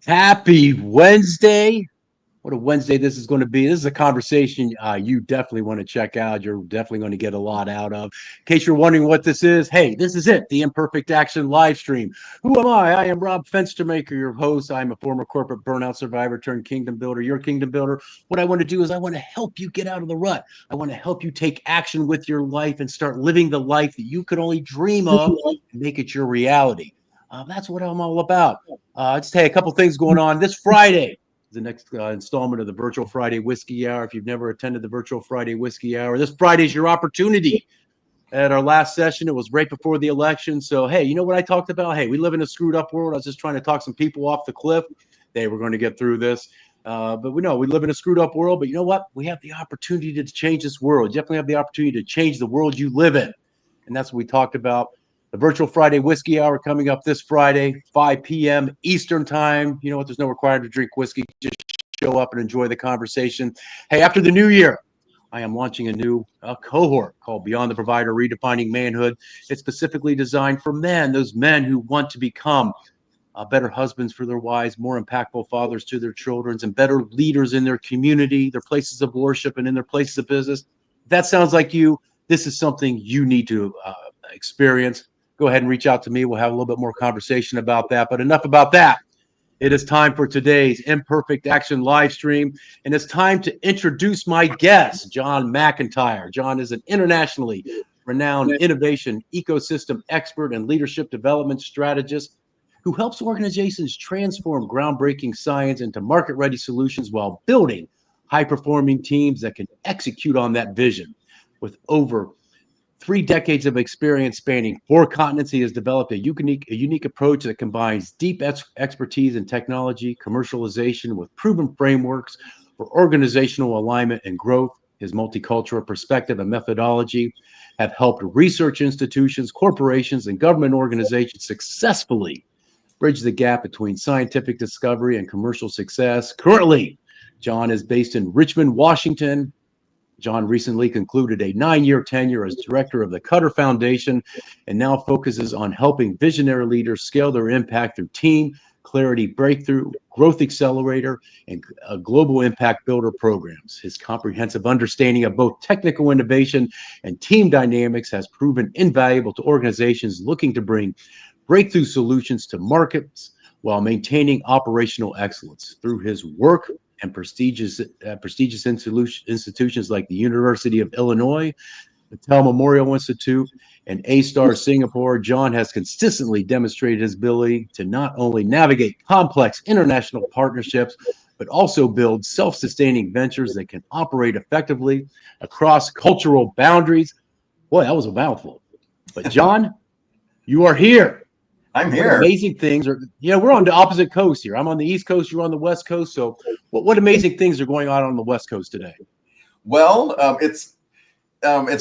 Happy Wednesday. What a Wednesday this is going to be. This is a conversation you definitely want to check out. You're definitely going to get a lot out of. In case you're wondering what this is, hey, this is it, the Imperfect Action live stream. Who am I? I am Rob Fenstermaker, your host. I'm a former corporate burnout survivor turned kingdom builder. Your kingdom builder. What I want to do is I want to help you get out of the rut. I want to help you take action with your life and start living the life that you could only dream of and make it your reality. That's what I'm all about. Let's tell you a couple things going on this Friday. The next installment of the Virtual Friday Whiskey Hour. If you've never attended the Virtual Friday Whiskey Hour, this Friday is your opportunity. At our last session, it was right before the election. So, hey, you know what I talked about? Hey, we live in a screwed up world. I was just trying to talk some people off the cliff. Hey, we're going to get through this. But we know we live in a screwed up world. But you know what? We have the opportunity to change this world. You definitely have the opportunity to change the world you live in. And that's what we talked about. The Virtual Friday Whiskey Hour coming up this Friday, 5 p.m. Eastern Time. You know what? There's no requirement to drink whiskey. Just show up and enjoy the conversation. Hey, after the new year, I am launching a new cohort called Beyond the Provider Redefining Manhood. It's specifically designed for men, those men who want to become better husbands for their wives, more impactful fathers to their children, and better leaders in their community, their places of worship, and in their places of business. If that sounds like you, this is something you need to experience. Go ahead and reach out to me. We'll have a little bit more conversation about that. But enough about that. It is time for today's Imperfect Action live stream, and it's time to introduce my guest, John McEntire. John is an internationally renowned innovation ecosystem expert and leadership development strategist who helps organizations transform groundbreaking science into market-ready solutions while building high-performing teams that can execute on that vision. With over 3 decades of experience spanning 4 continents, he has developed a unique approach that combines deep expertise in technology, commercialization with proven frameworks for organizational alignment and growth. His multicultural perspective and methodology have helped research institutions, corporations, and government organizations successfully bridge the gap between scientific discovery and commercial success. Currently, John is based in Richmond, Washington. John recently concluded a 9-year tenure as director of the Cutter Foundation and now focuses on helping visionary leaders scale their impact through team, clarity breakthrough, growth accelerator, and global impact builder programs. His comprehensive understanding of both technical innovation and team dynamics has proven invaluable to organizations looking to bring breakthrough solutions to markets while maintaining operational excellence. Through his work and prestigious institutions like the University of Illinois, the Tel Memorial Institute, and A-Star Singapore, John has consistently demonstrated his ability to not only navigate complex international partnerships, but also build self-sustaining ventures that can operate effectively across cultural boundaries. Boy, that was a mouthful. But John, you are here. I'm What here. amazing things are, we're on the opposite coast here. I'm on the East Coast, you're on the West Coast. So what amazing things are going on the West Coast today? Well, it's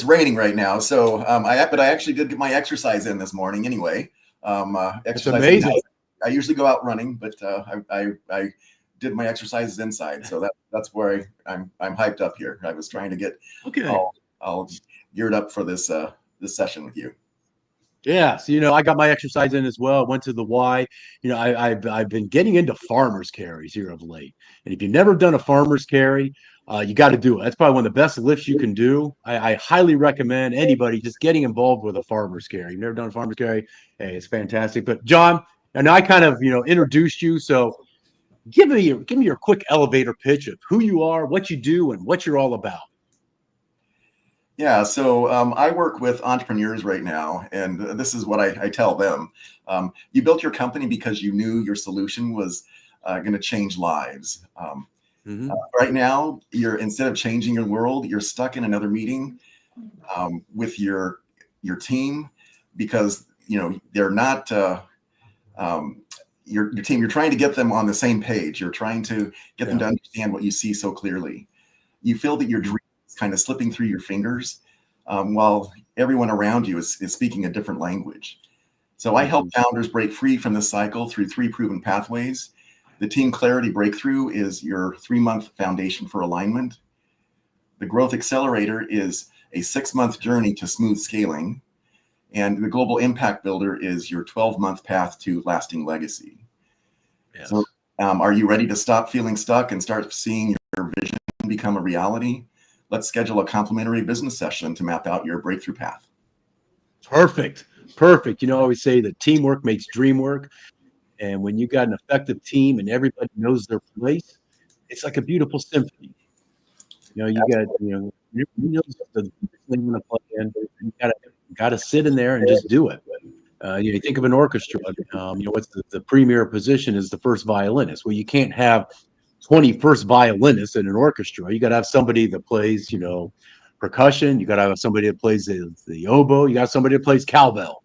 raining right now, so but I actually did get my exercise in this morning anyway. It's Exercising. amazing. I usually go out running, but I did my exercises inside, so that's where I'm hyped up here. I was trying to get Okay. all geared up for this session with you. Yeah, so I got my exercise in as well. Went to the Y. I've been getting into farmers carries here of late, and if you've never done a farmers carry, you got to do it. That's probably one of the best lifts you can do. I highly recommend anybody just getting involved with a farmers carry. You've never done a farmers carry? Hey, it's fantastic. But John, and I kind of introduced you, so give me your quick elevator pitch of who you are, what you do, and what you're all about. Yeah, so I work with entrepreneurs right now, and this is what I tell them. You built your company because you knew your solution was going to change lives. Right now, instead of changing your world, you're stuck in another meeting with your team because they're not your team. You're trying to get them on the same page. You're trying to get them to understand what you see so clearly. You feel that your dream kind of slipping through your fingers while everyone around you is speaking a different language. So I help founders break free from this cycle through 3 proven pathways. The Team Clarity Breakthrough is your 3-month foundation for alignment. The Growth Accelerator is a 6-month journey to smooth scaling. And the Global Impact Builder is your 12-month path to lasting legacy. Yes. So Are you ready to stop feeling stuck and start seeing your vision become a reality? Let's schedule a complimentary business session to map out your breakthrough path. Perfect. Perfect. I always say that teamwork makes dream work. And when you got an effective team and everybody knows their place, it's like a beautiful symphony. You got, you know the thing going to play in, but you got to sit in there and just do it. You think of an orchestra. What's the premier position is the first violinist. Well, you can't have 20 first violinists in an orchestra. You got to have somebody that plays, percussion. You got to have somebody that plays the oboe. You got somebody that plays cowbell.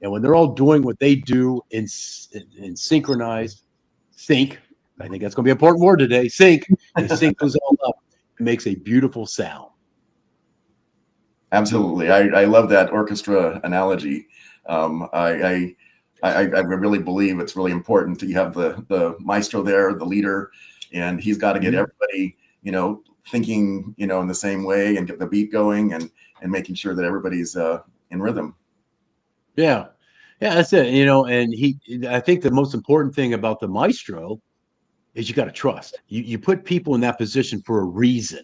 And when they're all doing what they do in synchronized sync, I think that's going to be an important word today. Sync. They sync those all up. It makes a beautiful sound. Absolutely, I love that orchestra analogy. I really believe it's really important that you have the maestro there, the leader, and he's got to get everybody, thinking, in the same way and get the beat going and making sure that everybody's in rhythm. Yeah. Yeah, that's it. And I think the most important thing about the maestro is you got to trust. You put people in that position for a reason.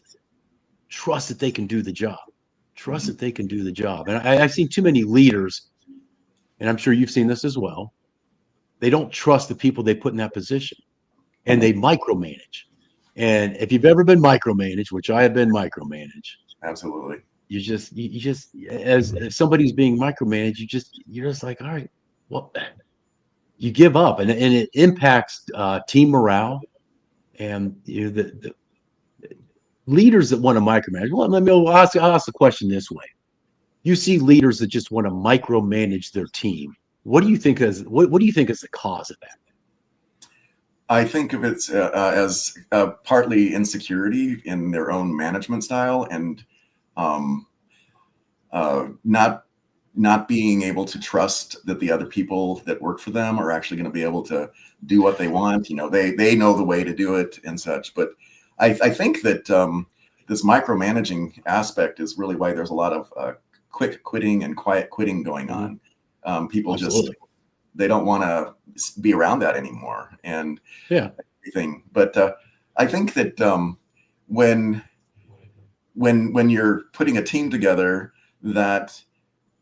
Trust that they can do the job. Trust that they can do the job. And I've seen too many leaders, and I'm sure you've seen this as well. They don't trust the people they put in that position, and they micromanage. And if you've ever been micromanaged, which I have been micromanaged, Absolutely. you just as if somebody's being micromanaged, you're just like, all right, well, you give up, and it impacts team morale and the leaders that want to micromanage. Well, I'll ask the question this way: you see leaders that just want to micromanage their team. What do you think is what do you think is the cause of that? I think of it as partly insecurity in their own management style and not being able to trust that the other people that work for them are actually going to be able to do what they want. They know the way to do it and such. But I think that this micromanaging aspect is really why there's a lot of quick quitting and quiet quitting going on. People Absolutely. they don't want to be around that anymore and everything. But I think that when you're putting a team together, that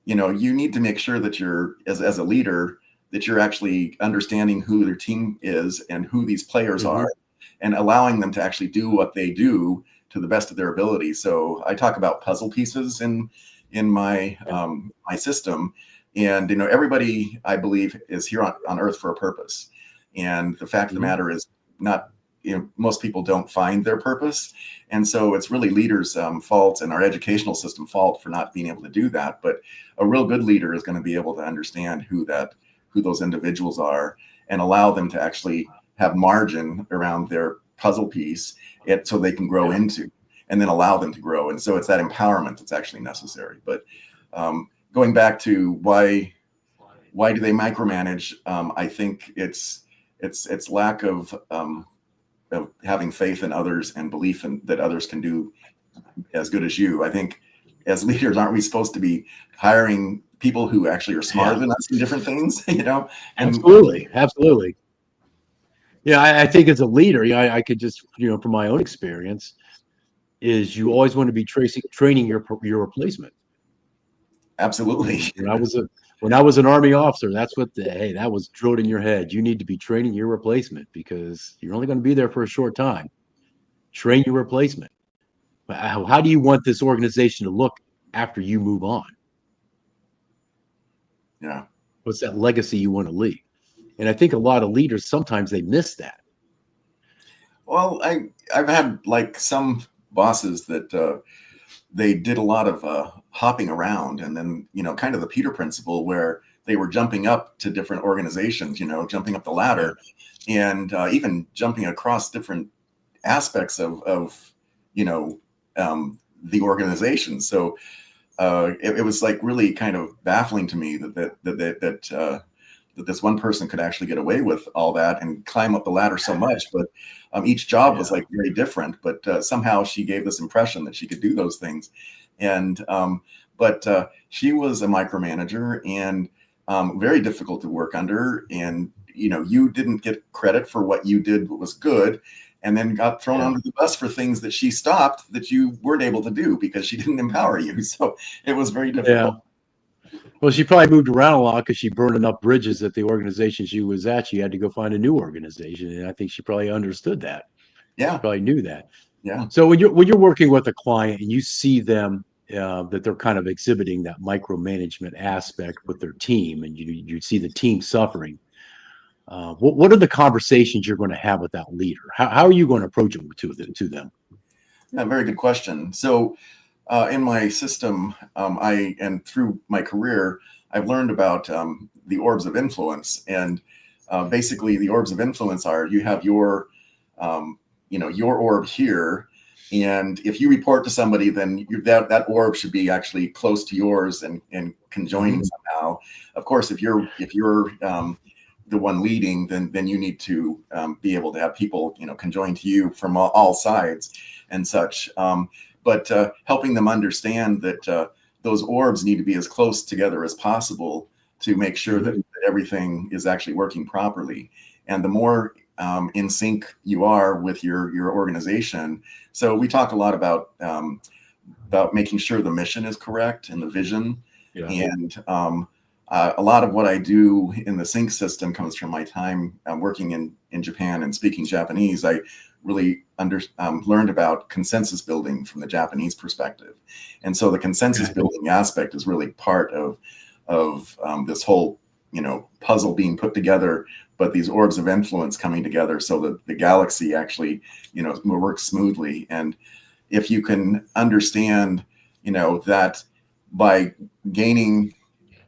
you need to make sure that you're as a leader, that you're actually understanding who their team is and who these players are, and allowing them to actually do what they do to the best of their ability. So I talk about puzzle pieces in my my system. And everybody, I believe, is here on earth for a purpose. And the fact of the matter is, not most people don't find their purpose, and so it's really leaders' fault and our educational system fault for not being able to do that. But a real good leader is going to be able to understand who those individuals are and allow them to actually have margin around their puzzle piece, so they can grow into, and then allow them to grow. And so it's that empowerment that's actually necessary. But going back to why do they micromanage? I think it's lack of having faith in others and belief that others can do as good as you. I think as leaders, aren't we supposed to be hiring people who actually are smarter than us in different things? Absolutely. Yeah, I think as a leader, I could just, from my own experience, is you always want to be training your replacement. Absolutely. When I was an Army officer, that's what that was drilled in your head. You need to be training your replacement because you're only going to be there for a short time. Train your replacement. How do you want this organization to look after you move on? Yeah. What's that legacy you want to leave? And I think a lot of leaders, sometimes they miss that. Well, I've had like some bosses that they did a lot of hopping around, and then kind of the Peter principle, where they were jumping up to different organizations, jumping up the ladder, and even jumping across different aspects of the organization. So it was like really kind of baffling to me that this one person could actually get away with all that and climb up the ladder so much. But each job was like very different, but somehow she gave this impression that she could do those things. And but she was a micromanager and very difficult to work under, and you didn't get credit for what you did was good, and then got thrown under the bus for things that she stopped that you weren't able to do because she didn't empower you. So it was very difficult. Well, she probably moved around a lot because she burned enough bridges at the organization she was at. She had to go find a new organization, and I think she probably understood that. She Yeah. probably knew that. Yeah. So when you're working with a client and you see them that they're kind of exhibiting that micromanagement aspect with their team, and you see the team suffering, what are the conversations you're going to have with that leader? How are you going to approach them to them? Yeah, very good question. So in my system, and through my career, I've learned about the orbs of influence. And basically, the orbs of influence are you have your orb here. And if you report to somebody, then that orb should be actually close to yours and conjoining somehow. Of course, if you're the one leading, then you need to be able to have people conjoined to you from all sides and such. But helping them understand that those orbs need to be as close together as possible to make sure that everything is actually working properly. And the more in sync you are with your organization. So we talk a lot about making sure the mission is correct and the vision. And a lot of what I do in the S.Y.N.C system comes from my time working in Japan and speaking Japanese. I really learned about consensus building from the Japanese perspective. And so the consensus building aspect is really part of this whole puzzle being put together, but these orbs of influence coming together so that the galaxy actually works smoothly. And if you can understand that by gaining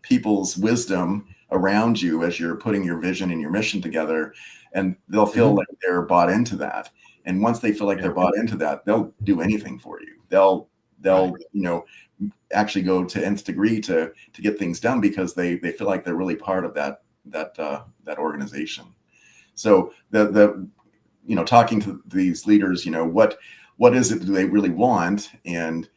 people's wisdom around you as you're putting your vision and your mission together, and they'll feel like they're bought into that. And once they feel like they're bought into that, they'll do anything for you. They'll actually go to nth degree to get things done because they feel like they're really part of that organization. So the talking to these leaders, what is it do they really want, and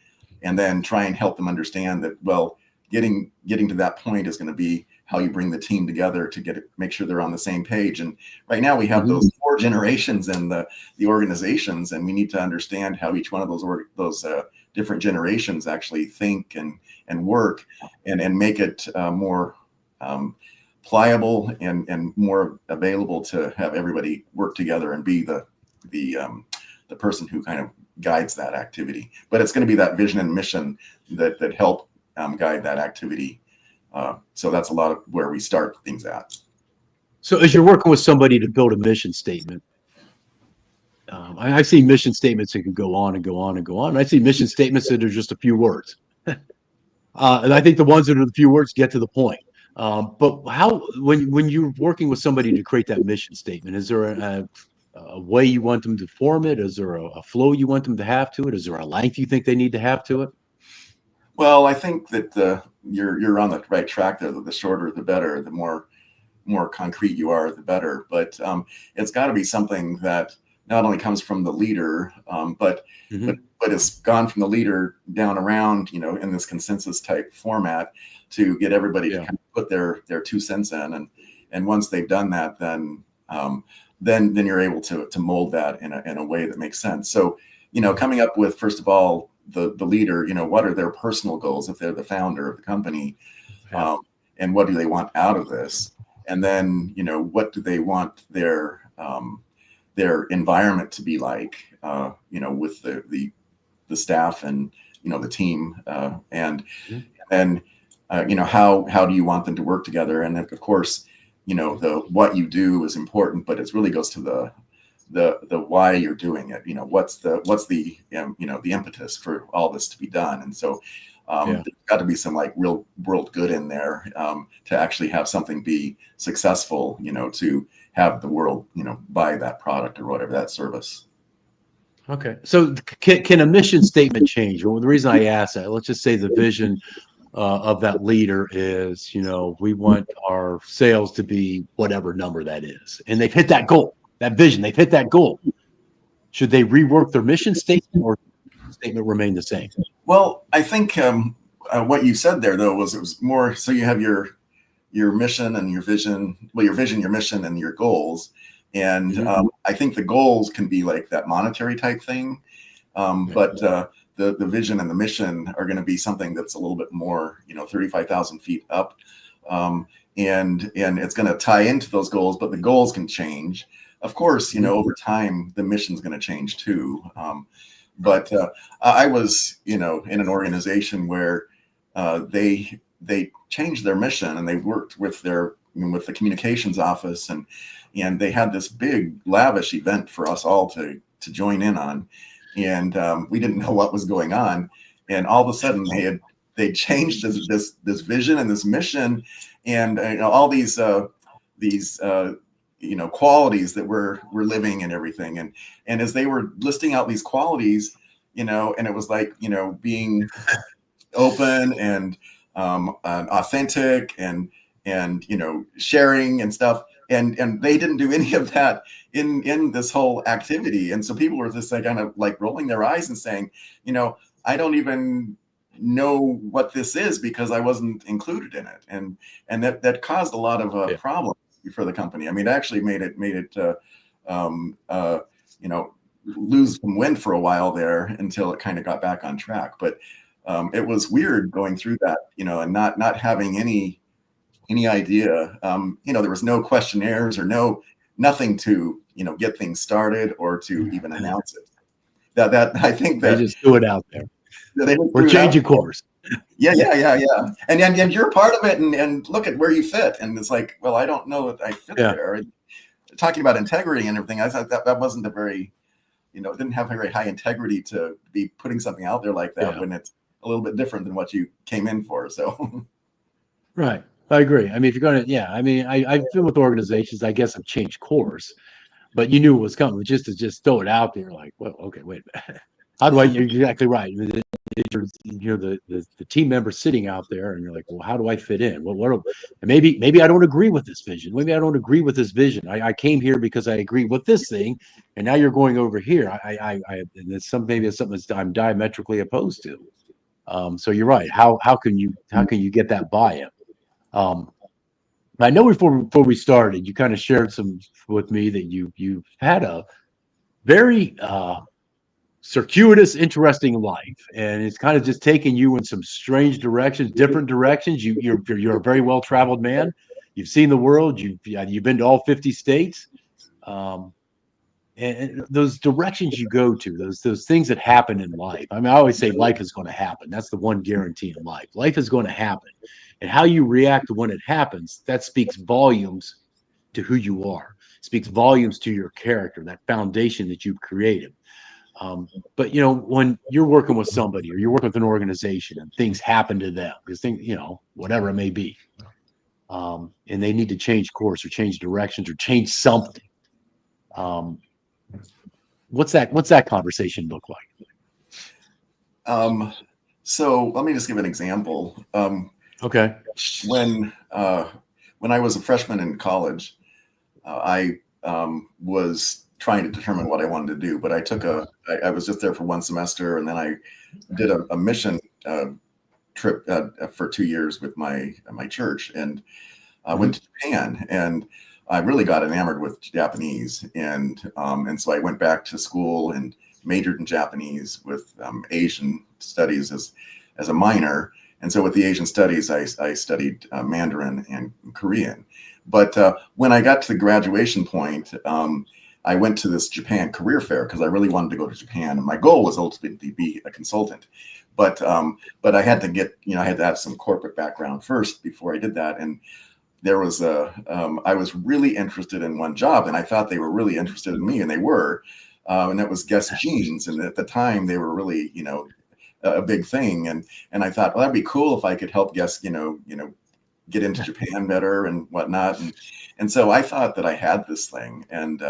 then try and help them understand that, well, getting to that point is going to be how you bring the team together to make sure they're on the same page. And right now we have those 4 generations in the organizations, and we need to understand how each one of those different generations actually think and work and make it more pliable and more available to have everybody work together and be the person who kind of guides that activity. But it's going to be that vision and mission that help guide that activity. So that's a lot of where we start things at. So as you're working with somebody to build a mission statement, I see mission statements that can go on and go on and go on. And I see mission statements that are just a few words. And I think the ones that are the few words get to the point. But when you're working with somebody to create that mission statement, is there a way you want them to form it? Is there a flow you want them to have to it? Is there a length you think they need to have to it? Well, I think that you're on the right track there. The shorter, the better. The more concrete you are, the better. But it's got to be something that not only comes from the leader, but it's gone from the leader down around, in this consensus type format to get everybody to kind of put their 2 cents in. And once they've done that, then you're able to mold that in a way that makes sense. So, coming up with, first of all, the leader, what are their personal goals if they're the founder of the company, and what do they want out of this? And then, what do they want their environment to be like, with the staff and, the team, and then, how do you want them to work together? And of course, what you do is important, but it really goes to the why you're doing it. What's the impetus for all this to be done? And so there's got to be some real world good in there to actually have something be successful, to have the world buy that product or whatever, that service. Okay, so can a mission statement change? Well, the reason I ask that, let's just say the vision of that leader is, we want our sales to be whatever number that is, and they've hit that goal, that vision, they've hit that goal. Should they rework their mission statement, or statement remain the same? Well, I think what you said there, though, was it was more so you have your your mission and your vision, well, your vision, your mission, and your goals. And I think the goals can be like that monetary type thing, but the vision and the mission are going to be something that's a little bit more, 35,000 feet up, and it's going to tie into those goals, but the goals can change. Of course, over time the mission's going to change too. But I was, in an organization where they changed their mission, and they worked with with the communications office, and they had this big lavish event for us all to join in on, and we didn't know what was going on, and all of a sudden they changed this vision and this mission, and all these qualities that we're living and everything, and as they were listing out these qualities, and it was like being open and authentic and sharing and stuff, and they didn't do any of that in this whole activity, and so people were just like kind of like rolling their eyes and saying, I don't even know what this is because I wasn't included in it, and that caused a lot of problems for the company. I mean, it actually made it lose some wind for a while there until it kind of got back on track. But it was weird going through that, and not having any idea. There was no questionnaires or nothing to get things started or to even announce it. That I think that they just threw it out there. We're changing course. Yeah. And you're part of it, and look at where you fit. And it's like, well, I don't know that I fit there. Talking about integrity and everything, I thought that wasn't a very, it didn't have a very high integrity to be putting something out there like that when it's a little bit different than what you came in for. So, right. I agree. I mean, if you're going to, I've been with organizations, I guess I've changed course, but you knew it was coming. Just to throw it out there, like, well, okay, wait a minute. How do I? You're exactly right. You're the team member sitting out there, and you're like, well, how do I fit in? Well, maybe I don't agree with this vision. Maybe I don't agree with this vision. I came here because I agree with this thing, and now you're going over here. And it's maybe it's something that I'm diametrically opposed to. So you're right. How can you get that buy-in? I know before we started, you kind of shared some with me that you've had a very circuitous, interesting life, and it's kind of just taking you in some strange directions, different directions. You're a very well traveled man. You've seen the world. You've been to all 50 states, and those directions you go to, those things that happen in life. I mean, I always say life is going to happen. That's the one guarantee in life. Life is going to happen, and how you react to when it happens, that speaks volumes to who you are. Speaks volumes to your character, that foundation that you've created. But when you're working with somebody or you're working with an organization and things happen to them, because things, whatever it may be, and they need to change course or change directions or change something. What's that conversation look like? So let me just give an example. Okay. When I was a freshman in college, I was trying to determine what I wanted to do, but I was just there for one semester, and then I did a mission trip for 2 years with my church, and I went to Japan, and I really got enamored with Japanese, and so I went back to school and majored in Japanese with Asian studies as a minor, and so with the Asian studies, I studied Mandarin and Korean. But when I got to the graduation point, I went to this Japan career fair because I really wanted to go to Japan, and my goal was ultimately to be a consultant. But I had to I had to have some corporate background first before I did that. And there was I was really interested in one job, and I thought they were really interested in me, and they were, and that was Guess Jeans. And at the time, they were really a big thing, and I thought, well, that'd be cool if I could help Guess get into Japan better and whatnot. And so I thought that I had this thing, and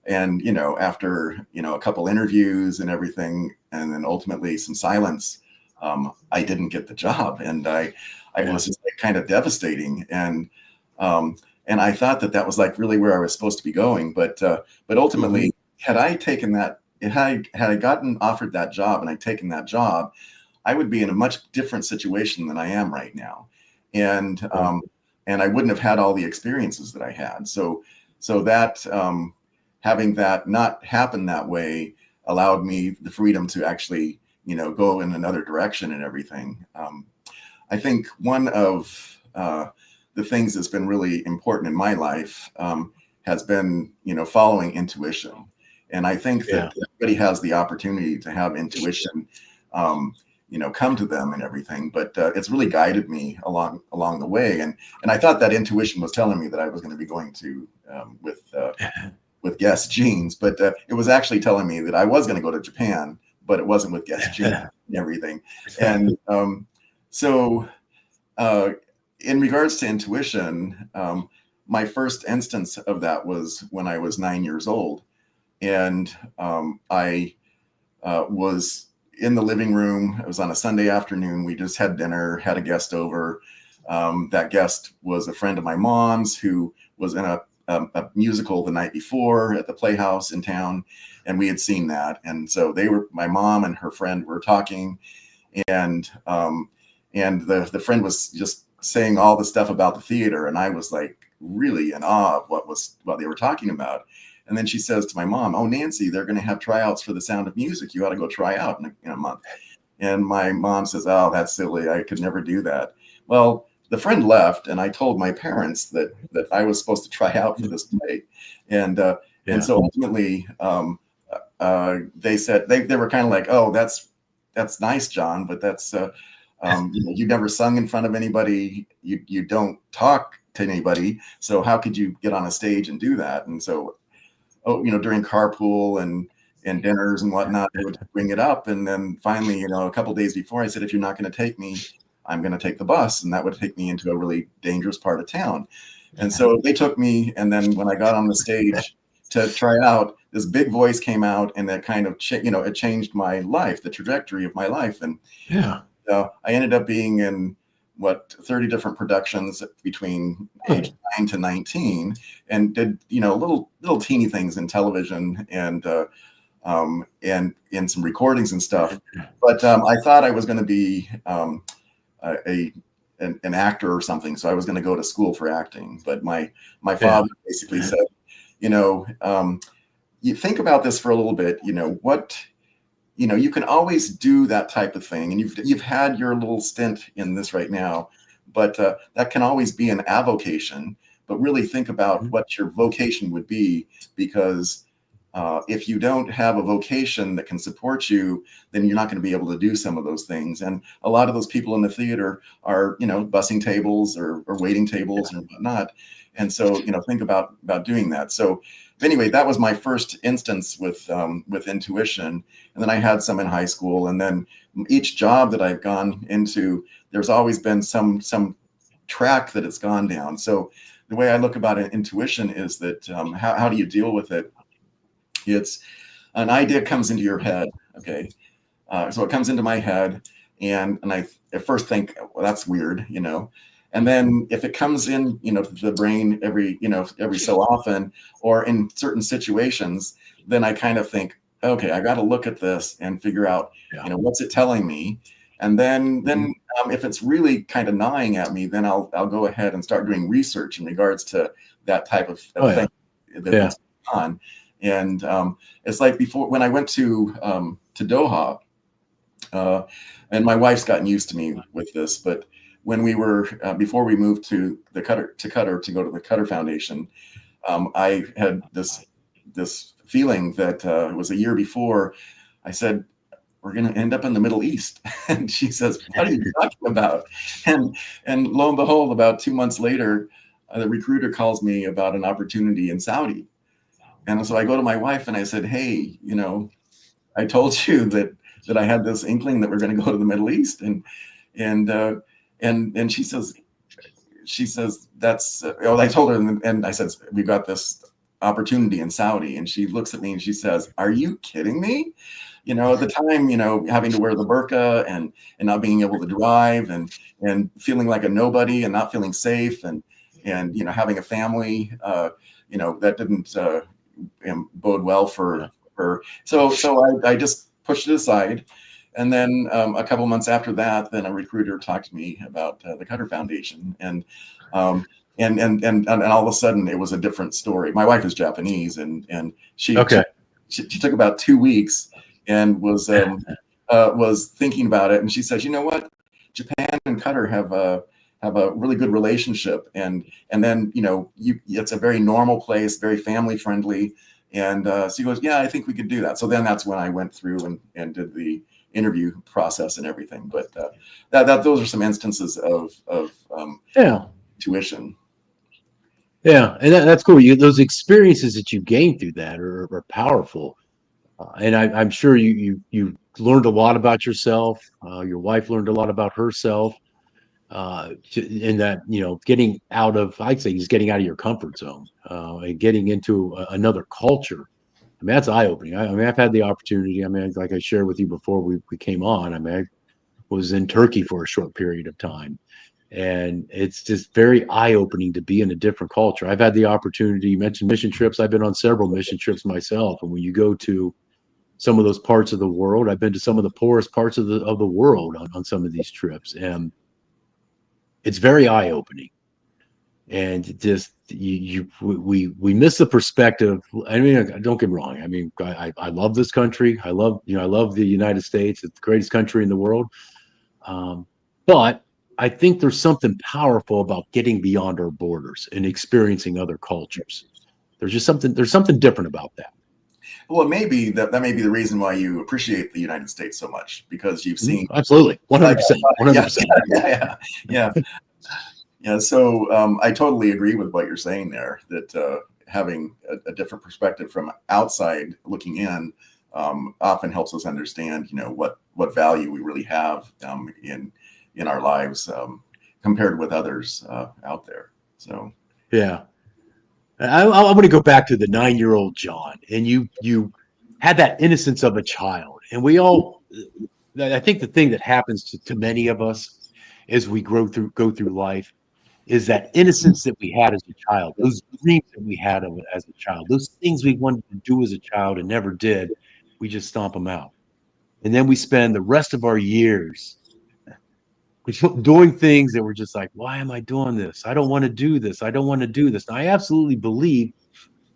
after a couple interviews and everything, and then ultimately some silence, I didn't get the job, and I was just kind of devastating, and I thought that was like really where I was supposed to be going, but ultimately, had I gotten offered that job and I'd taken that job, I would be in a much different situation than I am right now. And and I wouldn't have had all the experiences that I had. So that having that not happen that way allowed me the freedom to actually, go in another direction and everything. I think one of the things that's been really important in my life has been, following intuition. And I think that everybody has the opportunity to have intuition, come to them and everything. But it's really guided me along the way. And I thought that intuition was telling me that I was going to be going to with Guess Jeans, but it was actually telling me that I was going to go to Japan, but it wasn't with Guess Jeans and everything. And so in regards to intuition, my first instance of that was when I was 9 years old. And I was in the living room. It was on a Sunday afternoon. We just had dinner, had a guest over. That guest was a friend of my mom's who was in a musical the night before at the Playhouse in town, and we had seen that. And so my mom and her friend were talking, and the friend was just saying all the stuff about the theater, and I was like really in awe of what they were talking about. And then she says to my mom, "Oh, Nancy, they're going to have tryouts for The Sound of Music. You ought to go try out in a month." And my mom says, "Oh, that's silly. I could never do that." Well, the friend left, and I told my parents that I was supposed to try out for this play. And so ultimately, they said, they were kind of like, "Oh, that's nice, John, but that's you never sung in front of anybody. You don't talk to anybody. So how could you get on a stage and do that?" And so, during carpool and dinners and whatnot, they would bring it up. And then finally, a couple days before, I said, "If you're not going to take me, I'm going to take the bus." And that would take me into a really dangerous part of town. And so they took me. And then when I got on the stage to try out, this big voice came out, and that kind of, it changed my life, the trajectory of my life. And I ended up being in 30 different productions between age 9 to 19, and did, little teeny things in television and in some recordings and stuff. But I thought I was going to be an actor or something, so I was going to go to school for acting. But my father basically said, you think about this for a little bit. You can always do that type of thing, and you've had your little stint in this right now, but that can always be an avocation. But really think about what your vocation would be, because if you don't have a vocation that can support you, then you're not going to be able to do some of those things. And a lot of those people in the theater are, bussing tables or waiting tables and whatnot. And so, think about doing that. So anyway, that was my first instance with intuition. And then I had some in high school. And then each job that I've gone into, there's always been some track that it's gone down. So the way I look about intuition is that how do you deal with it? It's an idea comes into your head. Okay. So it comes into my head, and I at first think, well, that's weird, and then if it comes in, to the brain every so often, or in certain situations, then I kind of think, okay, I got to look at this and figure out, what's it telling me? And then if it's really kind of gnawing at me, then I'll go ahead and start doing research in regards to that type of thing that's going on. And it's like before, when I went to Doha, and my wife's gotten used to me with this, but when we were before we moved to Qatar to go to the Qatar Foundation, I had this feeling that it was a year before. I said, "We're going to end up in the Middle East," and she says, "What are you talking about?" And lo and behold, about 2 months later, the recruiter calls me about an opportunity in Saudi. And so I go to my wife and I said, "Hey, I told you that I had this inkling that we're going to go to the Middle East." And she says that's, I told her, and I said, "We got this opportunity in Saudi." And she looks at me and she says, "Are you kidding me?" At the time, having to wear the burqa and not being able to drive and feeling like a nobody and not feeling safe and having a family, that didn't bode well for her. So I just pushed it aside. And then a couple months after that, then a recruiter talked to me about the Qatar Foundation. And and all of a sudden it was a different story. My wife is Japanese, and she Okay. she took about 2 weeks and was thinking about it, and she says, you know what, Japan and Qatar have a really good relationship, and then it's a very normal place, very family friendly, and so he goes, yeah, I think we could do that. So then that's when I went through and did the interview process and everything. But those are some instances of Yeah. tuition. Yeah, and that's cool. Those experiences that you gain through that are powerful, and I'm sure you learned a lot about yourself. Your wife learned a lot about herself. In that, getting out of, I'd say, just getting out of your comfort zone and getting into another culture. I mean, that's eye opening. I mean, I've had the opportunity. I mean, like I shared with you before we came on. I mean, I was in Turkey for a short period of time. And it's just very eye opening to be in a different culture. I've had the opportunity, you mentioned mission trips. I've been on several mission trips myself. And when you go to some of those parts of the world, I've been to some of the poorest parts of the world on some of these trips. And it's very eye opening. And just we miss the perspective. I mean, don't get me wrong. I mean, I love this country. I love the United States. It's the greatest country in the world. But I think there's something powerful about getting beyond our borders and experiencing other cultures. There's something different about that. Well, it may be that may be the reason why you appreciate the United States so much, because you've seen Absolutely, 100%, yeah, 100%. yeah. So I totally agree with what you're saying there, that having a different perspective from outside looking in often helps us understand, what value we really have in our lives compared with others out there. So Yeah, I'm going to go back to the 9-year-old John, and you had that innocence of a child, and we all. I think the thing that happens to many of us as we go through life is that innocence that we had as a child, those dreams that we had as a child, those things we wanted to do as a child and never did, we just stomp them out. And then we spend the rest of our years doing things that we're just like, why am I doing this? I don't want to do this. I don't want to do this. And I absolutely believe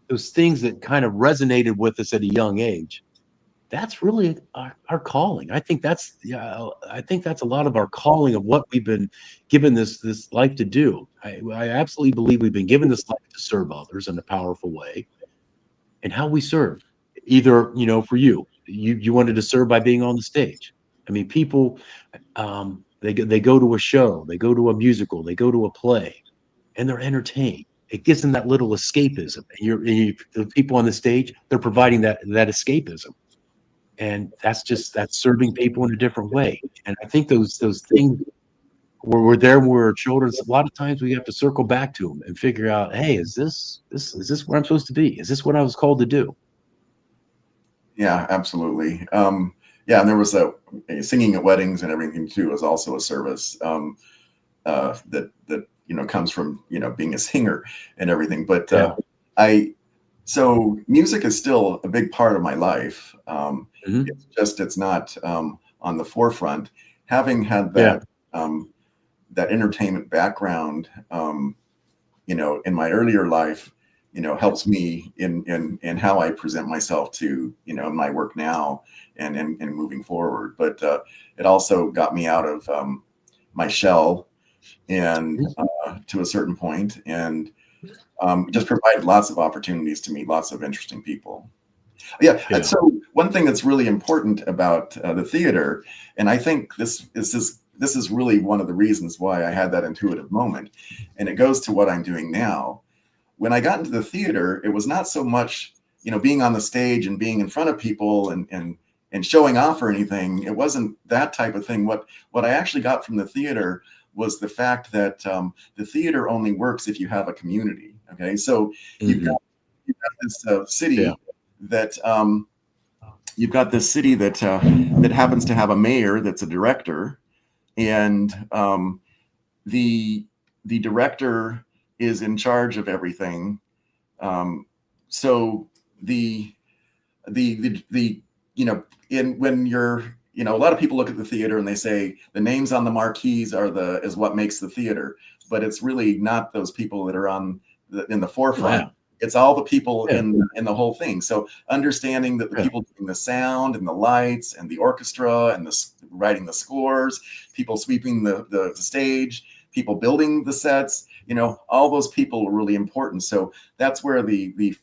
those things that kind of resonated with us at a young age, that's really our calling. I think that's, yeah, I think that's a lot of our calling of what we've been given this life to do. I absolutely believe we've been given this life to serve others in a powerful way, and how we serve. Either, for you wanted to serve by being on the stage. I mean, people, they go to a show, they go to a musical, they go to a play, and they're entertained. It gives them that little escapism. The people on the stage, they're providing that escapism, and that's serving people in a different way. And I think those things where we're there when we're children, a lot of times we have to circle back to them and figure out, hey, is this where I'm supposed to be? Is this what I was called to do? yeah, absolutely. Yeah, and there was a singing at weddings and everything too is also a service that comes from being a singer and everything. But Yeah. I so music is still a big part of my life. Hmm. It's not on the forefront. Having had Yeah. that entertainment background, in my earlier life, helps me in how I present myself to, in my work now and moving forward. But it also got me out of my shell and to a certain point, and just provided lots of opportunities to meet lots of interesting people. Yeah. Yeah. So one thing that's really important about the theater, and I think this is really one of the reasons why I had that intuitive moment, and it goes to what I'm doing now. When I got into the theater, it was not so much, being on the stage and being in front of people and showing off or anything. It wasn't that type of thing. What I actually got from the theater was the fact that the theater only works if you have a community. Okay, so you've Hmm. got you've got this Yeah. city that you've got this city that happens to have a mayor that's a director, and the director is in charge of everything. So the in when you're a lot of people look at the theater and they say the names on the marquees is what makes the theater, but it's really not those people that are in the forefront. Wow. It's all the people Yeah. in the whole thing. So understanding that the Yeah. people doing the sound and the lights and the orchestra and the writing the scores, people sweeping the stage, people building the sets, all those people were really important. So that's where the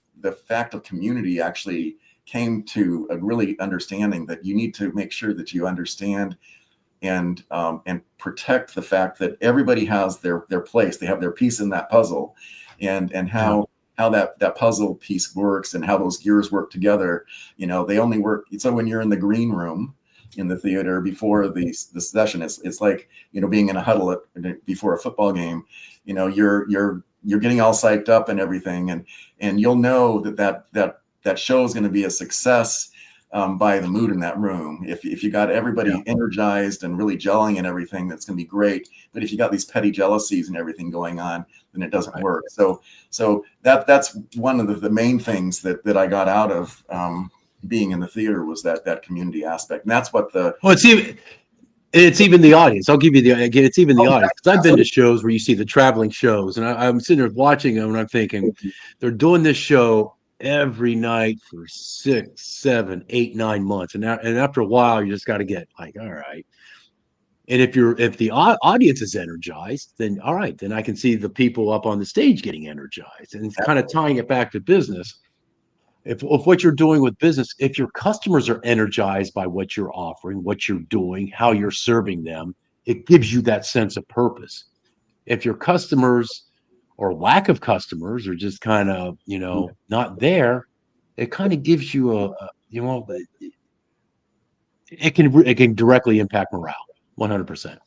fact of community actually came to a really understanding that you need to make sure that you understand and protect the fact that everybody has their place. They have their piece in that puzzle, and Yeah. how that puzzle piece works and how those gears work together. They only work. So when you're in the green room in the theater before the session, it's like being in a huddle before a football game. You're getting all psyched up and everything, and you'll know that show is going to be a success by the mood in that room. If you got everybody energized and really gelling and everything, that's going to be great. But if you got these petty jealousies and everything going on, then it doesn't work. So that's one of the main things that I got out of being in the theater was that community aspect. And that's what the Well, it's even the audience. I'll give you again. It's even the audience because I've been to shows where you see the traveling shows, and I'm sitting there watching them, and I'm thinking they're doing this show every night for 6, 7, 8, 9 months, and after a while, you just got to get like, all right. And if the audience is energized, then all right, then I can see the people up on the stage getting energized, and it's kind of tying it back to business. If what you're doing with business, if your customers are energized by what you're offering, what you're doing, how you're serving them, it gives you that sense of purpose. If your customers or lack of customers are just kind of, not there, it kind of gives you it can directly impact morale, 100%.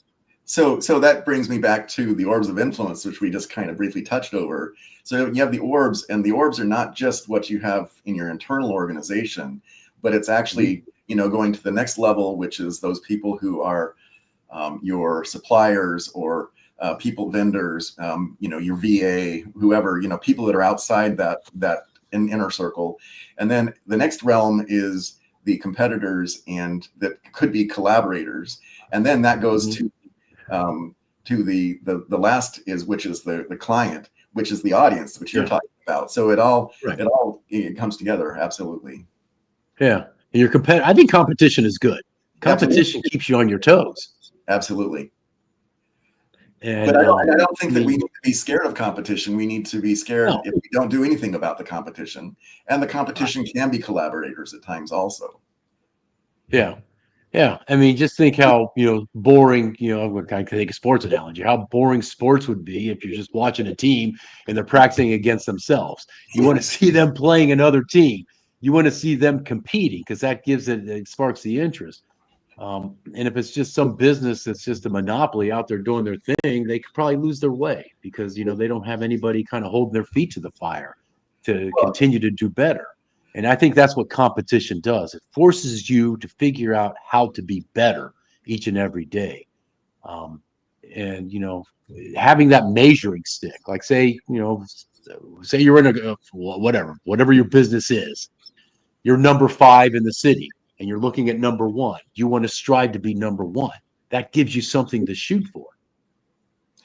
So that brings me back to the orbs of influence, which we just kind of briefly touched over. So you have the orbs, and the orbs are not just what you have in your internal organization, but it's actually, going to the next level, which is those people who are your suppliers or vendors, your VA, whoever, people that are outside that inner circle. And then the next realm is the competitors, and that could be collaborators. And then that goes to the last which is the client, which is the audience, which you're talking about. So it comes together. Absolutely. Yeah. And I think competition is good. Competition Absolutely. keeps you on your toes. Absolutely. And But I don't think that we need to be scared of competition. We need to be scared if we don't do anything about the competition. And the competition can be collaborators at times also. Yeah. Yeah. I mean, just think how, boring, I could take a sports analogy, how boring sports would be if you're just watching a team and they're practicing against themselves. You want to see them playing another team. You want to see them competing because that it sparks the interest. And if it's just some business that's just a monopoly out there doing their thing, they could probably lose their way because they don't have anybody kind of holding their feet to the fire to continue to do better. And I think that's what competition does. It forces you to figure out how to be better each and every day. Um, and having that measuring stick, like say you're in whatever your business is, you're number 5 in the city and you're looking at number 1. You want to strive to be number 1. That gives you something to shoot for.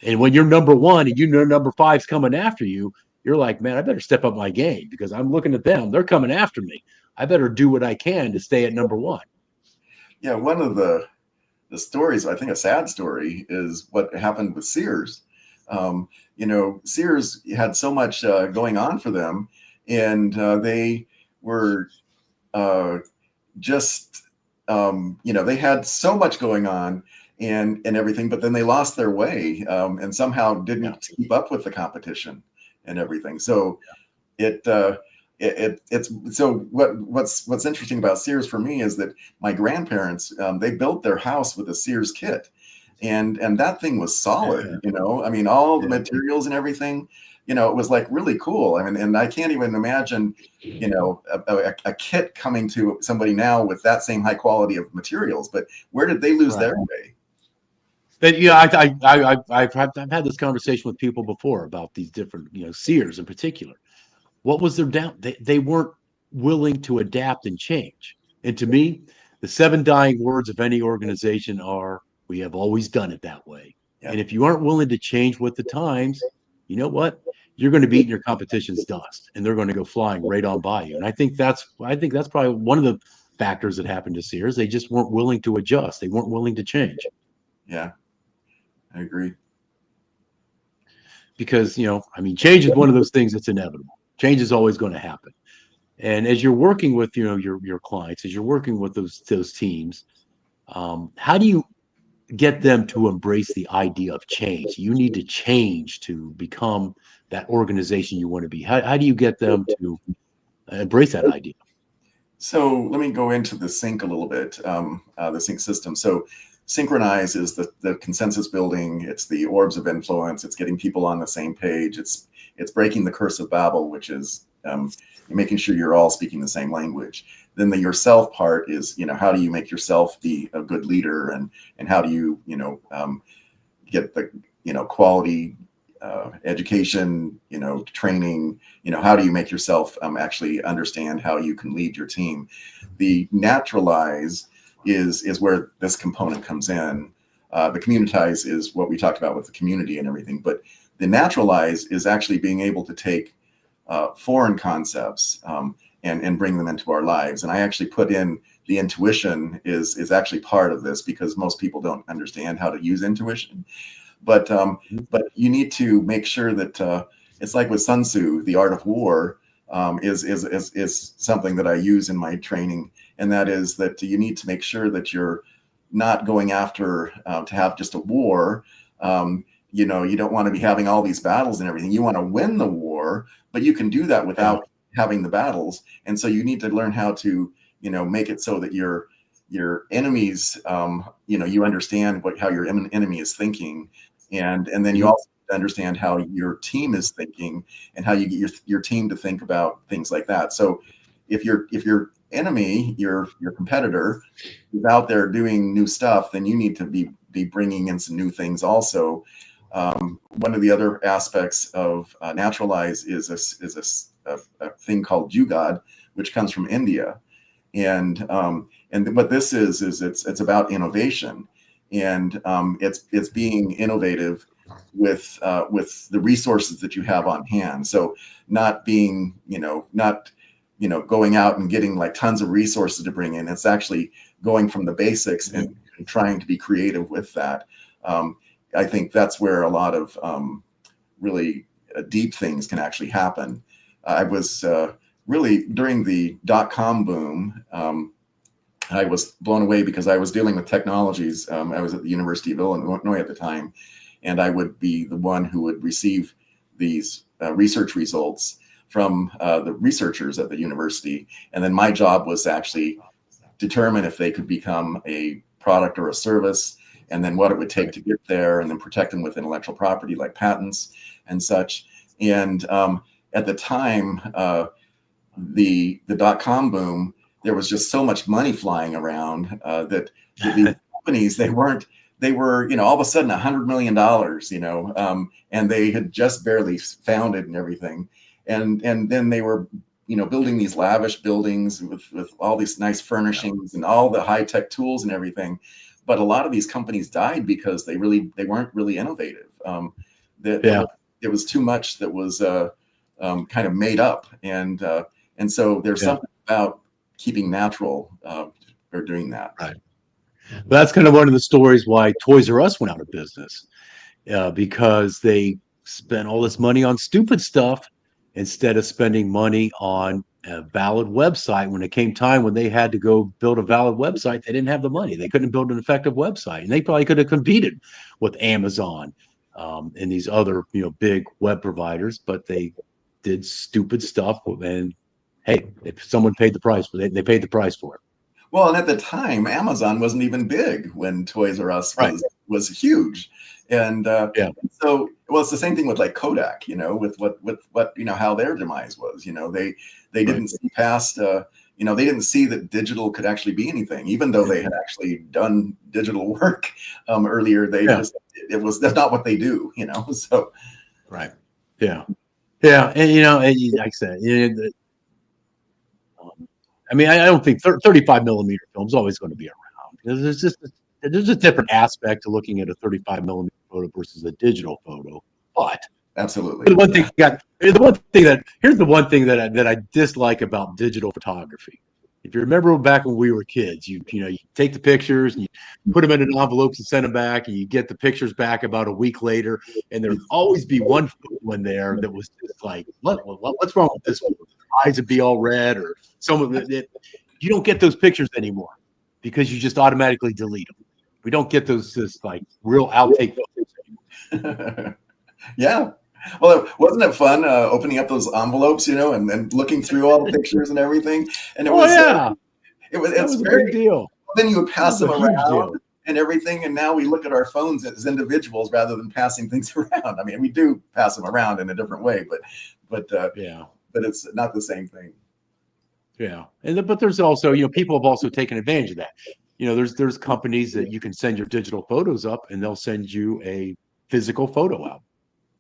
And when you're number 1 and number 5's coming after you, you're like, man, I better step up my game because I'm looking at them. They're coming after me. I better do what I can to stay at number 1. Yeah, one of the stories, I think a sad story, is what happened with Sears. Sears had so much going on for them, and they were just they had so much going on and everything, but then they lost their way and somehow didn't keep up with the competition and everything. So it's so what's interesting about Sears for me is that my grandparents they built their house with a Sears kit, and that thing was solid. I mean, all the materials and everything. It was like really cool. I mean, and I can't even imagine, a kit coming to somebody now with that same high quality of materials. But where did they lose their way? But I've had this conversation with people before about these different, Sears in particular. What was their down? They weren't willing to adapt and change. And to me, the 7 dying words of any organization are, "We have always done it that way." Yeah. And if you aren't willing to change with the times, you know what? You're going to be eating your competition's dust, and they're going to go flying right on by you. And I think that's probably one of the factors that happened to Sears. They just weren't willing to adjust. They weren't willing to change Yeah. I agree. because I mean, change is one of those things that's inevitable. Change is always going to happen. And as you're working with your clients, as you're working with those teams, how do you get them to embrace the idea of change? You need to change to become that organization you want to be. How do you get them to embrace that idea? So let me go into the S.Y.N.C a little bit, the S.Y.N.C system. So synchronize is the consensus building. It's the orbs of influence. It's getting people on the same page. It's breaking the curse of Babel, which is making sure you're all speaking the same language. Then the yourself part is, how do you make yourself be a good leader, and how do you, get the, quality education, training, how do you make yourself actually understand how you can lead your team? The naturalize is where this component comes in. The communitize is what we talked about with the community and everything, but the naturalize is actually being able to take foreign concepts and bring them into our lives. And I actually put in the intuition is actually part of this, because most people don't understand how to use intuition. But you need to make sure that it's like with Sun Tzu, the art of war is something that I use in my training, and that is that you need to make sure that you're not going after to have just a war. You don't want to be having all these battles and everything. You want to win the war, but you can do that without having the battles. And so you need to learn how to make it so that your enemies, you understand how your enemy is thinking, and then you also understand how your team is thinking, and how you get your team to think about things like that. So if your enemy, your competitor, is out there doing new stuff, then you need to be bringing in some new things also. One of the other aspects of naturalize is a thing called Jugad, which comes from India. And what this is it's about innovation, and it's being innovative with the resources that you have on hand. So not being not going out and getting like tons of resources to bring in. It's actually going from the basics and trying to be creative with that. I think that's where a lot of really deep things can actually happen. I was really, during the .com boom, I was blown away because I was dealing with technologies. I was at the University of Illinois at the time, and I would be the one who would receive these research results from the researchers at the university. And then my job was to actually determine if they could become a product or a service, and then what it would take to get there, and then protect them with intellectual property like patents and such. And at the time, the .com boom, there was just so much money flying around that the companies, they were all of a sudden $100 million, and they had just barely founded and everything, and then they were building these lavish buildings with all these nice furnishings and all the high tech tools and everything. But a lot of these companies died because they weren't really innovative. It was too much that was kind of made up, and so there's something about keeping natural or doing that. Right. Well, that's kind of one of the stories why Toys R Us went out of business, because they spent all this money on stupid stuff instead of spending money on a valid website. When it came time when they had to go build a valid website, they didn't have the money. They couldn't build an effective website, and they probably could have competed with Amazon and these other big web providers, but they did stupid stuff. And hey, if someone paid the price for it, they paid the price for it. Well, and at the time, Amazon wasn't even big when Toys R Us was huge. And so, well, it's the same thing with like Kodak, with what how their demise was. They didn't see past, they didn't see that digital could actually be anything, even though they had actually done digital work earlier. That's not what they do, So right, yeah, and like I said, I mean, I don't think 35 millimeter film is always going to be around. There's just there's a different aspect to looking at a 35 millimeter photo versus a digital photo. But Absolutely. the one thing here's the one thing that I dislike about digital photography. If you remember back when we were kids, you take the pictures and you put them in an envelopes and send them back, and you get the pictures back about a week later, and there'd always be one photo in there that was just like, what's wrong with this one? Eyes would be all red, or some of it. You don't get those pictures anymore because you just automatically delete them. We don't get those just like real outtake photos anymore. Yeah. Well, wasn't it fun opening up those envelopes, and looking through all the pictures and everything? And it Oh was, yeah, that it's was a very, big deal. then you would That pass was a them huge around deal. and everything. And now we look at our phones as individuals rather than passing things around. I mean, we do pass them around in a different way, but Yeah, it's not the same thing. yeah. But there's also, people have also taken advantage of that. There's companies that you can send your digital photos up, and they'll send you a physical photo out.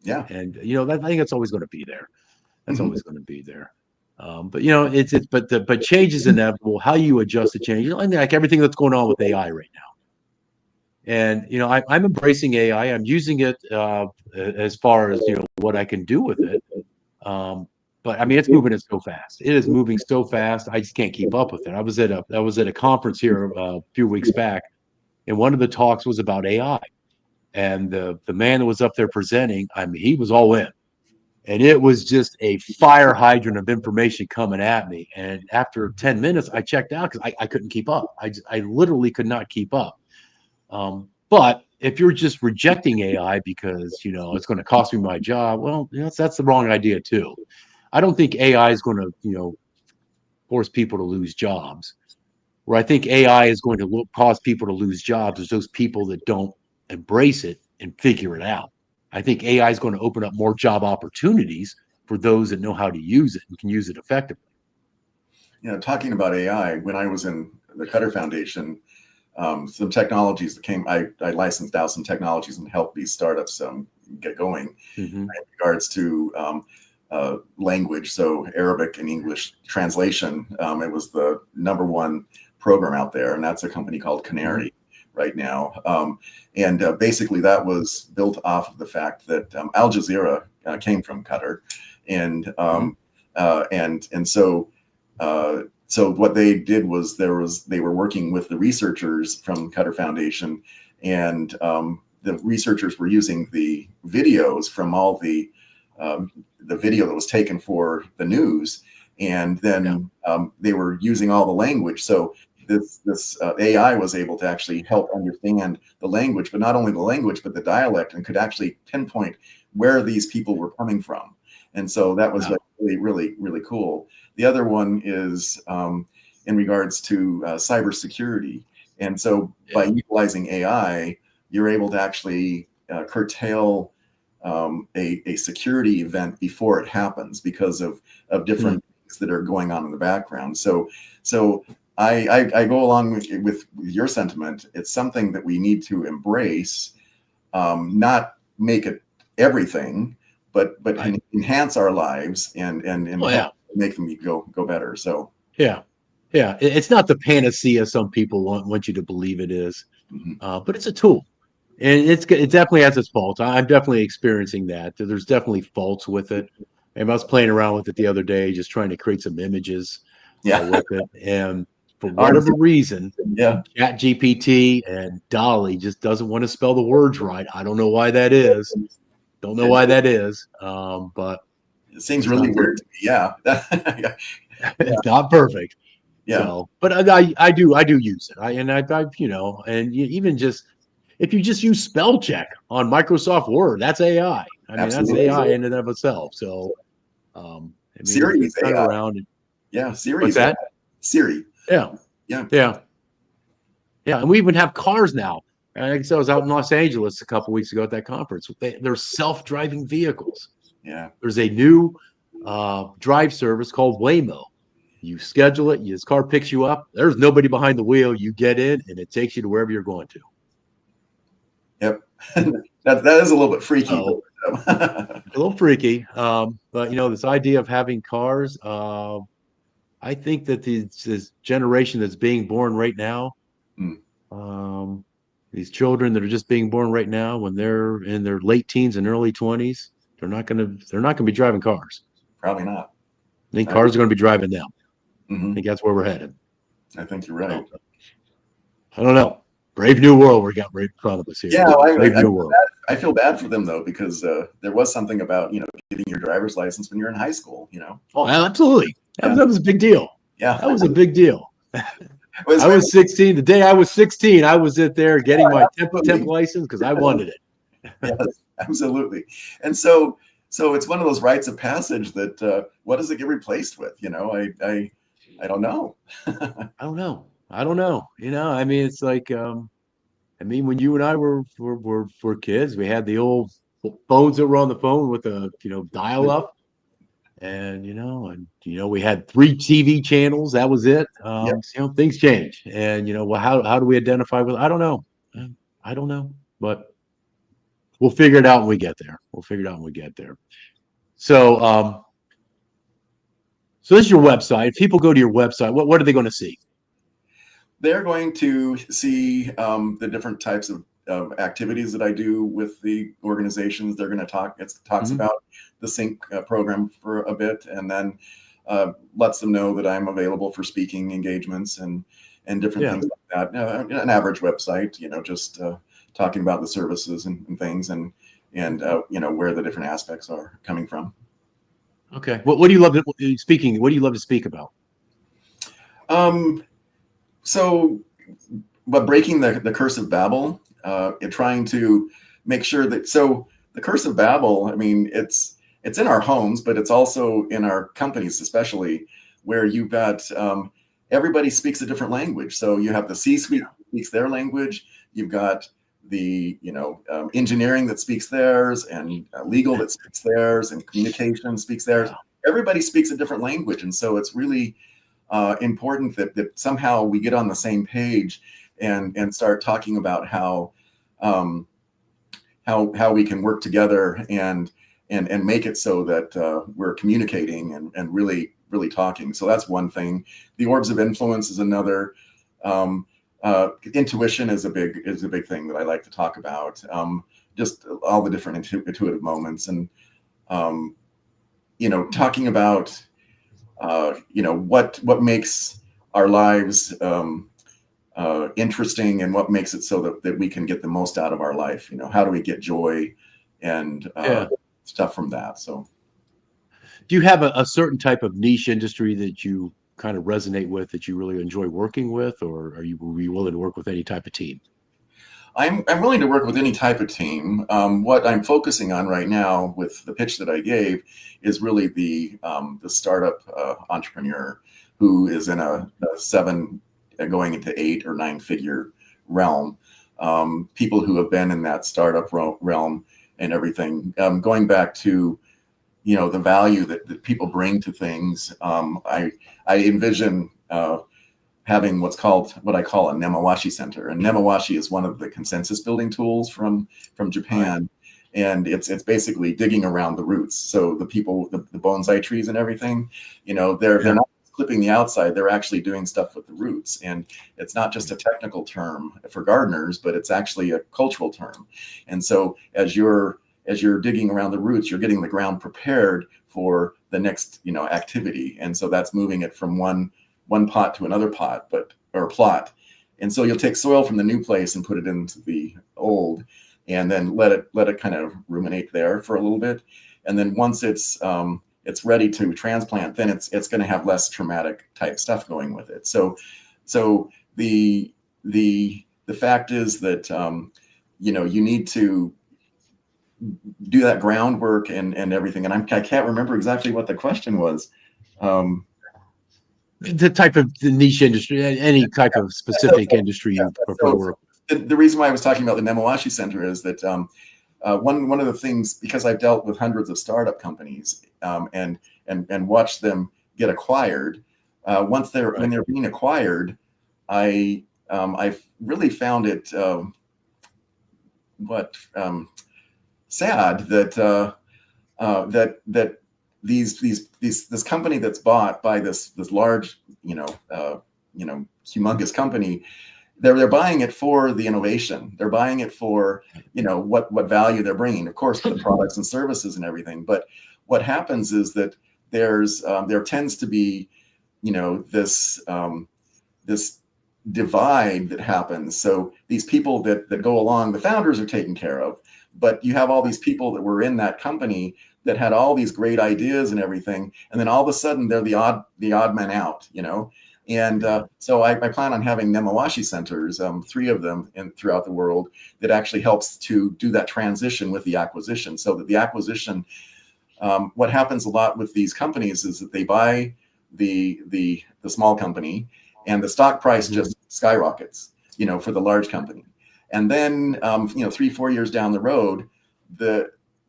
Yeah. And I think that's always going to be there. That's Hmm. always going to be there. But but change is inevitable. How you adjust to change, I mean, like everything that's going on with AI right now. And I'm embracing AI. I'm using it as far as what I can do with it. Um, but I mean, it's moving it so fast. It is moving so fast. I just can't keep up with it. I was at a conference here a few weeks back, and one of the talks was about AI. And the man that was up there presenting, I mean, he was all in, and it was just a fire hydrant of information coming at me. And after 10 minutes, I checked out because I couldn't keep up. I literally could not keep up. But if you're just rejecting AI because it's going to cost me my job, well, that's the wrong idea too. I don't think AI is going to force people to lose jobs. Where I think AI is going to cause people to lose jobs is those people that don't embrace it and figure it out. I think AI is going to open up more job opportunities for those that know how to use it and can use it effectively. Talking about AI, when I was in the Cutter Foundation, some technologies that came, I licensed out some technologies and helped these startups get going Mm-hmm. in regards to language. So Arabic and English translation, it was the number 1 program out there, and that's a company called Canary right now. And basically that was built off of the fact that Al Jazeera came from Qatar, and so what they did was they were working with the researchers from Cutter Foundation, and the researchers were using the videos from all the video that was taken for the news, and then they were using all the language. So this AI was able to actually help understand the language, but not only the language, but the dialect, and could actually pinpoint where these people were coming from. And so that was really, really, really cool. The other one is in regards to cybersecurity. And so by utilizing AI, you're able to actually curtail a security event before it happens because of different things that are going on in the background. So I go along with your sentiment. It's something that we need to embrace, not make it everything, but enhance our lives and help make them go better. So yeah. It's not the panacea some people want you to believe it is, but it's a tool, and it definitely has its faults. I'm definitely experiencing that. There's definitely faults with it. And I was playing around with it the other day, just trying to create some images with it, and for whatever reason, yeah, ChatGPT and Dolly just doesn't want to spell the words right. I don't know why that is. Don't know why that is. But it seems it's really not weird to me. Yeah. it's not perfect. Yeah, So, but I do use it. And even just if you just use spell check on Microsoft Word, that's AI. I mean, that's absolutely. AI in and of itself. So, I mean, Siri's it's kind of AI. around. Yeah, What's Siri's AI. that? Siri. Yeah, Yeah. yeah, yeah. And we even have cars now. Like I said, I was out in Los Angeles a couple weeks ago at that conference. They're self-driving vehicles. Yeah. There's a new drive service called Waymo. You schedule it, this car picks you up. There's nobody behind the wheel. You get in, and it takes you to wherever you're going to. Yep. that is a little bit freaky. So a little freaky, but this idea of having cars, I think that this generation that's being born right now, Mm. um, These children that are just being born right now, when they're in their late teens and early 20s, they're not gonna be driving cars. Probably not. I think cars are going to be driving them. I Mm-hmm. think that's where we're headed. I think you're So, right. I don't know. Brave new world we got right in front of us here. Yeah, Brave new world. I feel bad for them though, because there was something about, getting your driver's license when you're in high school. Oh, absolutely. Yeah, That was a big deal. yeah. That was a big deal. It was, I was 16. The day I was 16, I was in there getting my temp absolutely. license because I wanted it. Yes, absolutely. And so it's one of those rites of passage that what does it get replaced with? I don't know. I don't know. I don't know. I mean, it's like, when you and I were kids, we had the old phones that were on the phone with a dial up, and we had 3 TV channels. That was it. Yeah. Things change, and well, how do we identify with? I don't know. I don't know, but we'll figure it out when we get there. We'll figure it out when we get there. So, so this is your website. If people go to your website, what are they going to see? They're going to see the different types of activities that I do with the organizations. They're going to it talks Mhm. about the S.Y.N.C program for a bit, and then lets them know that I'm available for speaking engagements and different Yeah. things like that. An average website, just talking about the services and things, and where the different aspects are coming from. Okay. What do you love to speaking? What do you love to speak about? So, but breaking the curse of Babel, and trying to make sure that, so the curse of Babel, I mean, it's in our homes, but it's also in our companies, especially where you've got everybody speaks a different language. So you have the C-suite speaks their language. You've got the engineering that speaks theirs, and legal that speaks theirs, and communication speaks theirs. Everybody speaks a different language, and so it's really important that somehow we get on the same page and start talking about how we can work together and make it so that we're communicating and really talking. So that's one thing. The orbs of influence is another. Intuition is a big thing that I like to talk about. Just all the different intuitive moments, and talking about what makes our lives interesting, and what makes it so that we can get the most out of our life. How do we get joy and stuff from that? So, do you have a certain type of niche industry that you kind of resonate with, that you really enjoy working with, or are you willing to work with any type of team? I'm willing to work with any type of team. What I'm focusing on right now with the pitch that I gave is really the startup entrepreneur who is in a 7 going into 8 or 9 figure realm. People who have been in that startup realm and everything. Going back to the value that people bring to things. I envision having what I call a Nemawashi center. And Nemawashi is one of the consensus building tools from Japan. Right. And it's basically digging around the roots. So the people, the bonsai trees and everything, they're not clipping the outside, they're actually doing stuff with the roots. And it's not just a technical term for gardeners, but it's actually a cultural term. And so as you're digging around the roots, you're getting the ground prepared for the next, activity. And so that's moving it from one pot to another pot, or plot. And so you'll take soil from the new place and put it into the old, and then let it kind of ruminate there for a little bit. And then once it's ready to transplant, then it's going to have less traumatic type stuff going with it. So the fact is that you need to do that groundwork and everything. And I can't remember exactly what the question was. The type of the niche industry, any type of specific industry you prefer to work with. The reason why I was talking about the Nemawashi Center is that one of the things, because I've dealt with hundreds of startup companies and watched them get acquired. When they're being acquired, I've really found it sad that this company that's bought by this large humongous company they're buying it for the innovation. They're buying it for, you know, what value they're bringing. Of course, the products and services and everything. But what happens is that there tends to be, you know, this divide that happens. So these people that go along, the founders are taken care of, but you have all these people that were in that company that had all these great ideas and everything, and then all of a sudden they're the odd man out, you know. And so I plan on having Nemawashi centers, 3 of them throughout the world, that actually helps to do that transition with the acquisition. So that the acquisition, what happens a lot with these companies is that they buy the small company, and the stock price just skyrockets, you know, for the large company. And then, you know, 3-4 years down the road,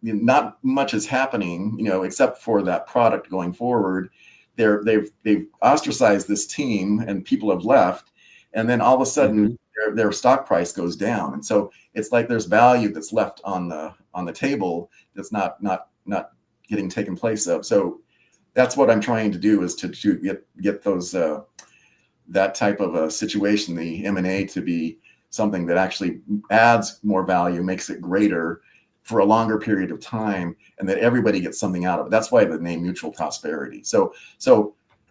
not much is happening, you know, except for that product going forward. They've ostracized this team, and people have left, and then all of a sudden their stock price goes down, and so it's like there's value that's left on the table that's not getting taken place of. So that's what I'm trying to do, is to get those that type of a situation, the M&A, to be something that actually adds more value, makes it greater for a longer period of time, and that everybody gets something out of it. That's why the name Mutual Prosperity. So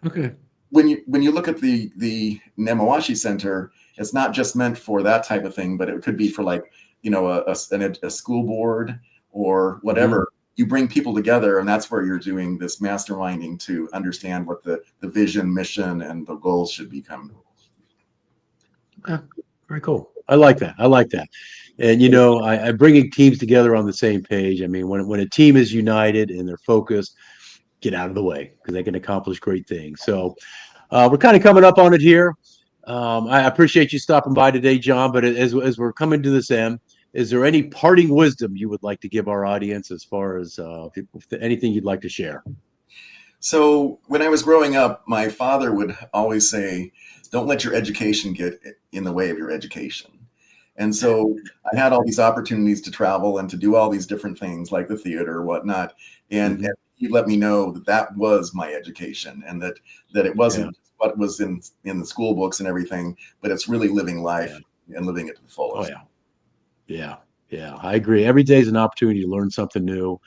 okay, when you look at the Nemawashi Center, it's not just meant for that type of thing, but it could be for, like, you know, a school board or whatever. You bring people together, and that's where you're doing this masterminding to understand what the vision, mission, and the goals should become. okay. Very cool. I like that. I like that. And, you know, I bringing teams together on the same page. I mean, when a team is united and they're focused, get out of the way, because they can accomplish great things. So we're kind of coming up on it here. I appreciate you stopping by today, John. But as we're coming to this end, is there any parting wisdom you would like to give our audience, as far as anything you'd like to share? So when I was growing up, my father would always say, don't let your education get in the way of your education. And so I had all these opportunities to travel and to do all these different things, like the theater or whatnot. And he let me know that was my education, and that it wasn't what was in the school books and everything, but it's really living life and living it to the fullest. Oh, yeah. I agree. Every day is an opportunity to learn something new.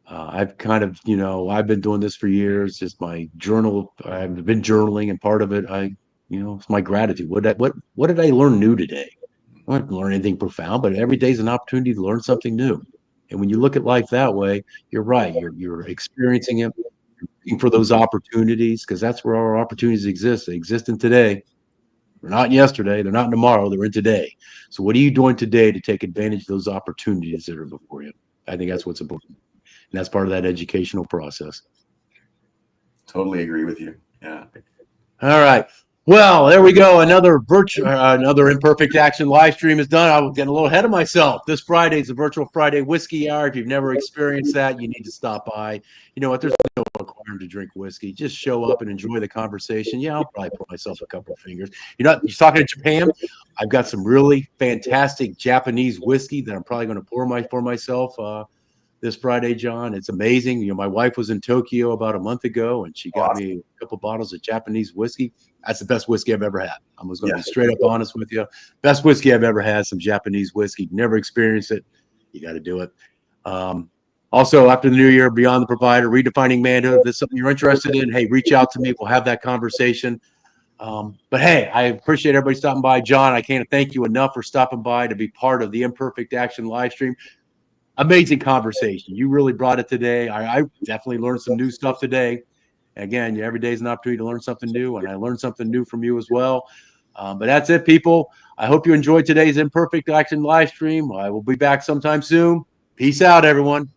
I've kind of, you know, I've been doing this for years. Just my journal. I've been journaling, and part of it, it's my gratitude. What did I learn new today? I didn't learn anything profound, but every day is an opportunity to learn something new. And when you look at life that way, you're right. You're experiencing it, looking for those opportunities, because that's where our opportunities exist. They exist in today. They're not in yesterday. They're not in tomorrow. They're in today. So what are you doing today to take advantage of those opportunities that are before you? I think that's what's important. And that's part of that educational process. Totally agree with you. Yeah. All right. Well, there we go. Another Imperfect Action live stream is done. I was getting a little ahead of myself. This Friday is the Virtual Friday Whiskey Hour. If you've never experienced that, you need to stop by. You know what? There's no requirement to drink whiskey. Just show up and enjoy the conversation. Yeah, I'll probably pour myself a couple of fingers. You're talking to Japan. I've got some really fantastic Japanese whiskey that I'm probably going to pour for myself this Friday, John. It's amazing. You know, my wife was in Tokyo about a month ago, and she got me a couple bottles of Japanese whiskey. That's the best whiskey I've ever had. I'm just going to be straight up honest with you. Best whiskey I've ever had, some Japanese whiskey. Never experienced it. You got to do it. Also, after the new year, Beyond the Provider, Redefining Manhood. If this is something you're interested in, hey, reach out to me. We'll have that conversation. But hey, I appreciate everybody stopping by. John, I can't thank you enough for stopping by to be part of the Imperfect Action live stream. Amazing conversation. You really brought it today. I definitely learned some new stuff today. Again, every day is an opportunity to learn something new, and I learned something new from you as well. But that's it, people. I hope you enjoyed today's Imperfect Action live stream. I will be back sometime soon. Peace out, everyone.